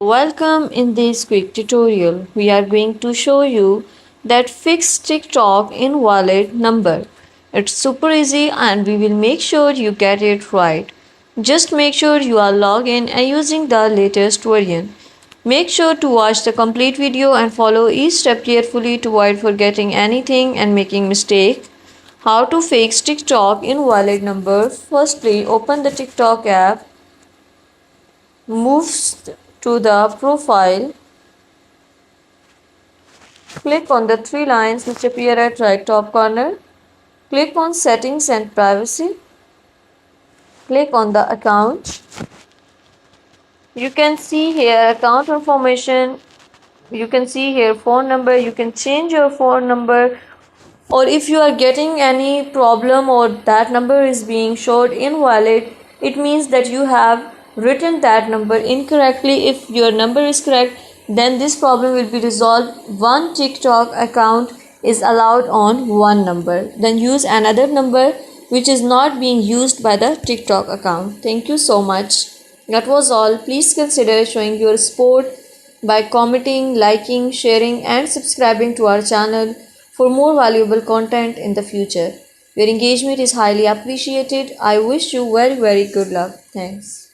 Welcome. In this quick tutorial, we are going to show you that fix TikTok invalid number. It's super easy and we will make sure you get it right. Just make sure you are logged in and using the latest version. Make sure to watch the complete video and follow each step carefully to avoid forgetting anything and making mistake. How to fix TikTok invalid number. Firstly, open the TikTok app, move to the profile. Click on the three lines which appear at right top corner. Click on settings and privacy. Click on the account. You can see here account information. You can see here phone number. You can change your phone number, or if you are getting any problem or that number is being showed invalid, it means that you have written that number incorrectly. If your number is correct, then this problem will be resolved. One TikTok account is allowed on one number, then use another number which is not being used by the TikTok account. Thank you so much. That was all. Please consider showing your support by commenting, liking, sharing and subscribing to our channel for more valuable content in the future. Your engagement is highly appreciated. I wish you very good luck. Thanks.